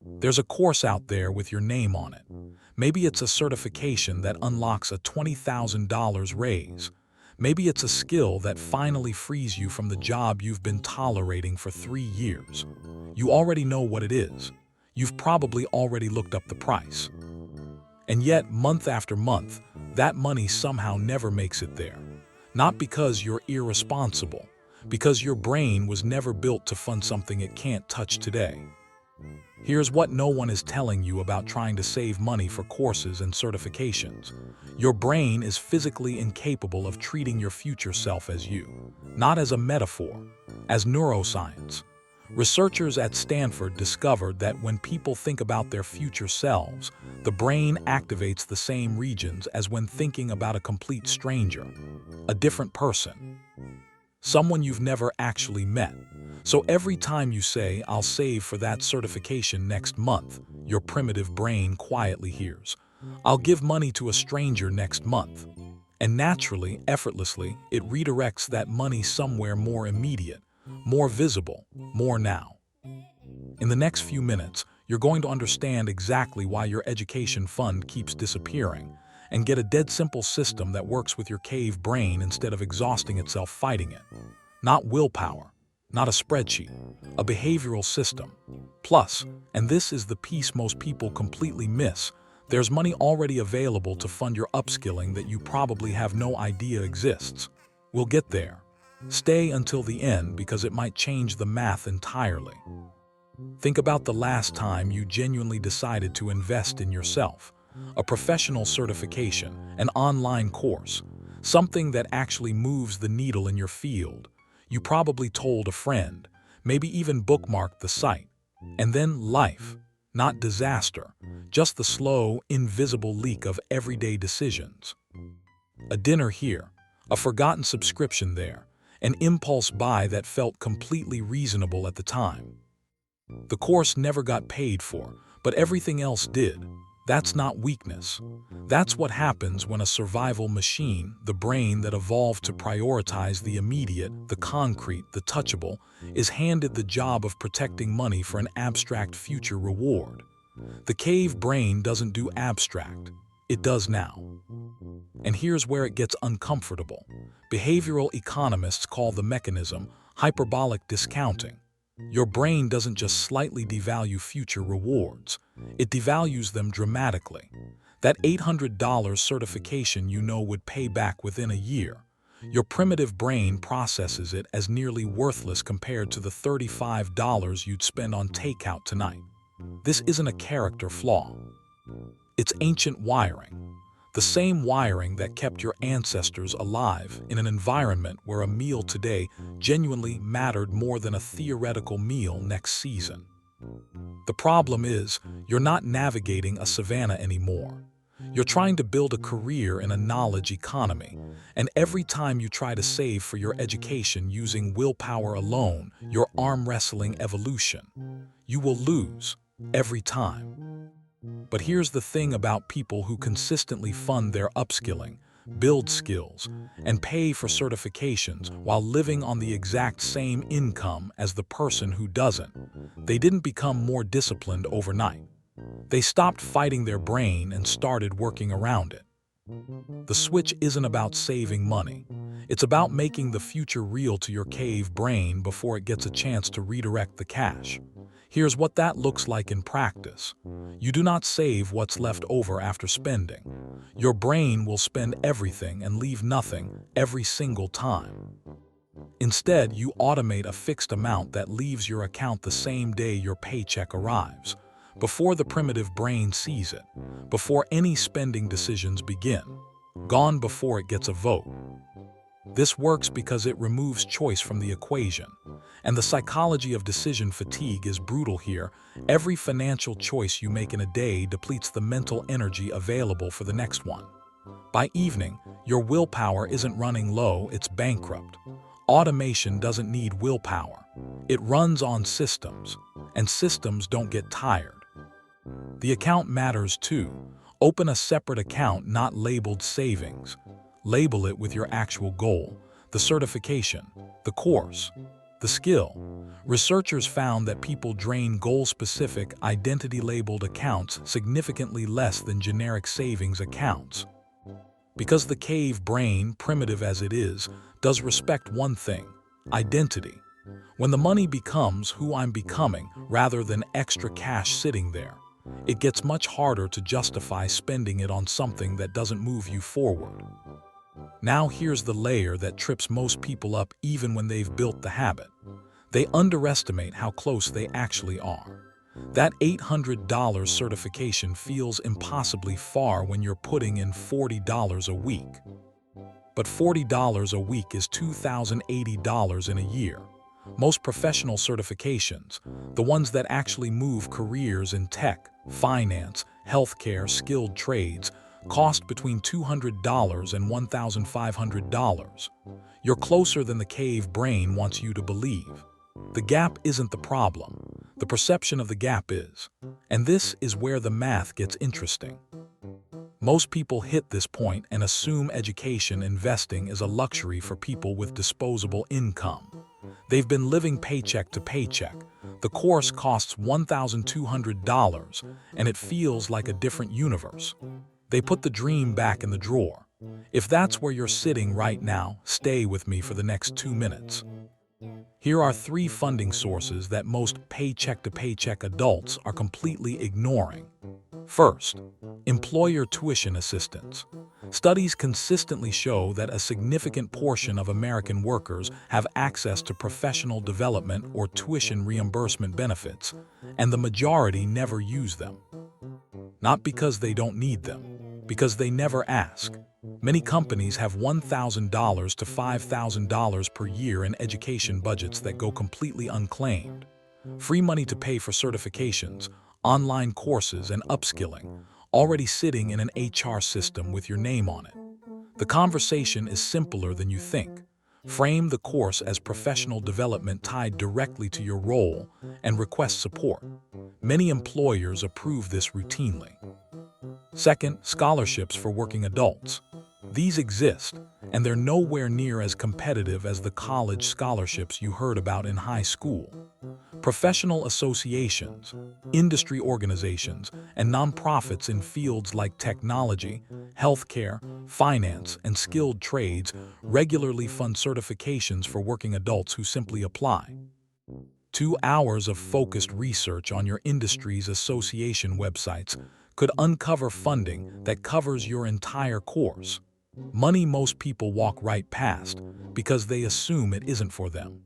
There's a course out there with your name on it. Maybe it's a certification that unlocks a $20,000 raise. Maybe it's a skill that finally frees you from the job you've been tolerating for 3 years. You already know what it is. You've probably already looked up the price. And yet, month after month, that money somehow never makes it there. Not because you're irresponsible, because your brain was never built to fund something it can't touch today. Here's what no one is telling you about trying to save money for courses and certifications. Your brain is physically incapable of treating your future self as you, not as a metaphor, as neuroscience. Researchers at Stanford discovered that when people think about their future selves, the brain activates the same regions as when thinking about a complete stranger, a different person, someone you've never actually met. So every time you say, "I'll save for that certification next month," your primitive brain quietly hears, "I'll give money to a stranger next month." And naturally, effortlessly, it redirects that money somewhere more immediate, more visible, more now. In the next few minutes, you're going to understand exactly why your education fund keeps disappearing and get a dead simple system that works with your cave brain instead of exhausting itself fighting it. Not willpower, not a spreadsheet, a behavioral system. Plus, and this is the piece most people completely miss, there's money already available to fund your upskilling that you probably have no idea exists. We'll get there. Stay until the end because it might change the math entirely. Think about the last time you genuinely decided to invest in yourself. A professional certification, an online course, something that actually moves the needle in your field. You probably told a friend, maybe even bookmarked the site. And then life, not disaster, just the slow, invisible leak of everyday decisions. A dinner here, a forgotten subscription there, an impulse buy that felt completely reasonable at the time. The course never got paid for, but everything else did. That's not weakness. That's what happens when a survival machine, the brain that evolved to prioritize the immediate, the concrete, the touchable, is handed the job of protecting money for an abstract future reward. The cave brain doesn't do abstract. It does now. And here's where it gets uncomfortable. Behavioral economists call the mechanism hyperbolic discounting. Your brain doesn't just slightly devalue future rewards, it devalues them dramatically. That $800 certification you know would pay back within a year, your primitive brain processes it as nearly worthless compared to the $35 you'd spend on takeout tonight. This isn't a character flaw. It's ancient wiring. The same wiring that kept your ancestors alive in an environment where a meal today genuinely mattered more than a theoretical meal next season. The problem is, you're not navigating a savanna anymore. You're trying to build a career in a knowledge economy, and every time you try to save for your education using willpower alone, you're arm wrestling evolution. You will lose, every time. But here's the thing about people who consistently fund their upskilling, build skills, and pay for certifications while living on the exact same income as the person who doesn't. They didn't become more disciplined overnight. They stopped fighting their brain and started working around it. The switch isn't about saving money. It's about making the future real to your cave brain before it gets a chance to redirect the cash. Here's what that looks like in practice. You do not save what's left over after spending. Your brain will spend everything and leave nothing every single time. Instead, you automate a fixed amount that leaves your account the same day your paycheck arrives, before the primitive brain sees it, before any spending decisions begin, gone before it gets a vote. This works because it removes choice from the equation. And the psychology of decision fatigue is brutal here. Every financial choice you make in a day depletes the mental energy available for the next one. By evening, your willpower isn't running low, it's bankrupt. Automation doesn't need willpower. It runs on systems, and systems don't get tired. The account matters too. Open a separate account not labeled savings. Label it with your actual goal, the certification, the course. The skill. Researchers found that people drain goal-specific, identity-labeled accounts significantly less than generic savings accounts. Because the cave brain, primitive as it is, does respect one thing: identity. When the money becomes who I'm becoming rather than extra cash sitting there, it gets much harder to justify spending it on something that doesn't move you forward. Now here's the layer that trips most people up even when they've built the habit. They underestimate how close they actually are. That $800 certification feels impossibly far when you're putting in $40 a week. But $40 a week is $2,080 in a year. Most professional certifications, the ones that actually move careers in tech, finance, healthcare, skilled trades, cost between $200 and $1,500. You're closer than the cave brain wants you to believe. The gap isn't the problem. The perception of the gap is. And this is where the math gets interesting. Most people hit this point and assume education investing is a luxury for people with disposable income. They've been living paycheck to paycheck. The course costs $1,200, and it feels like a different universe. They put the dream back in the drawer. If that's where you're sitting right now, stay with me for the next 2 minutes. Here are 3 funding sources that most paycheck-to-paycheck adults are completely ignoring. First, employer tuition assistance. Studies consistently show that a significant portion of American workers have access to professional development or tuition reimbursement benefits, and the majority never use them. Not because they don't need them, because they never ask. Many companies have $1,000 to $5,000 per year in education budgets that go completely unclaimed. Free money to pay for certifications, online courses, and upskilling, already sitting in an HR system with your name on it. The conversation is simpler than you think. Frame the course as professional development tied directly to your role and request support. Many employers approve this routinely. Second, scholarships for working adults. These exist, and they're nowhere near as competitive as the college scholarships you heard about in high school. Professional associations, industry organizations, and nonprofits in fields like technology, healthcare, finance, and skilled trades regularly fund certifications for working adults who simply apply. 2 hours of focused research on your industry's association websites could uncover funding that covers your entire course. Money most people walk right past because they assume it isn't for them.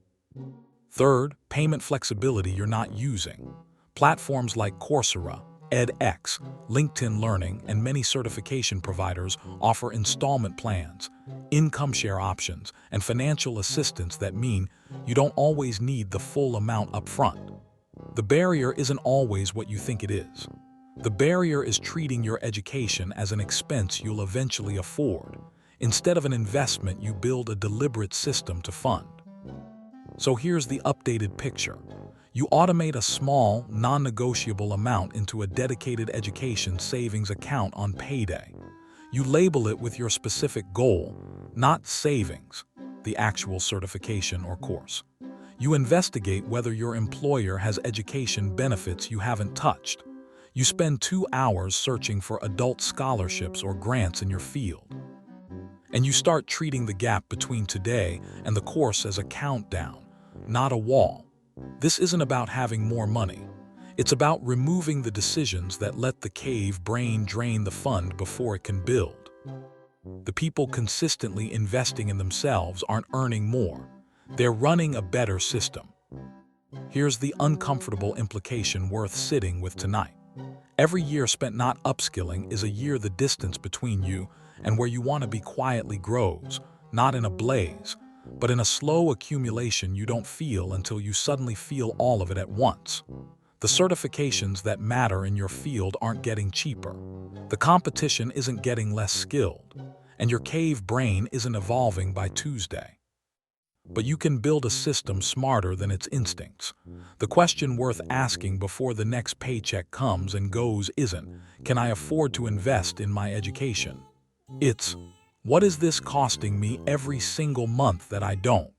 Third, payment flexibility you're not using. Platforms like Coursera, edX, LinkedIn Learning, and many certification providers offer installment plans, income share options, and financial assistance that mean you don't always need the full amount up front. The barrier isn't always what you think it is. The barrier is treating your education as an expense you'll eventually afford. Instead of an investment, you build a deliberate system to fund. So here's the updated picture. You automate a small, non-negotiable amount into a dedicated education savings account on payday. You label it with your specific goal, not savings, the actual certification or course. You investigate whether your employer has education benefits you haven't touched. You spend 2 hours searching for adult scholarships or grants in your field. And you start treating the gap between today and the course as a countdown, not a wall. This isn't about having more money. It's about removing the decisions that let the cave brain drain the fund before it can build. The people consistently investing in themselves aren't earning more. They're running a better system. Here's the uncomfortable implication worth sitting with tonight. Every year spent not upskilling is a year the distance between you and where you want to be quietly grows, not in a blaze, but in a slow accumulation you don't feel until you suddenly feel all of it at once. The certifications that matter in your field aren't getting cheaper. The competition isn't getting less skilled, and your cave brain isn't evolving by Tuesday. But you can build a system smarter than its instincts. The question worth asking before the next paycheck comes and goes isn't, can I afford to invest in my education? It's, what is this costing me every single month that I don't?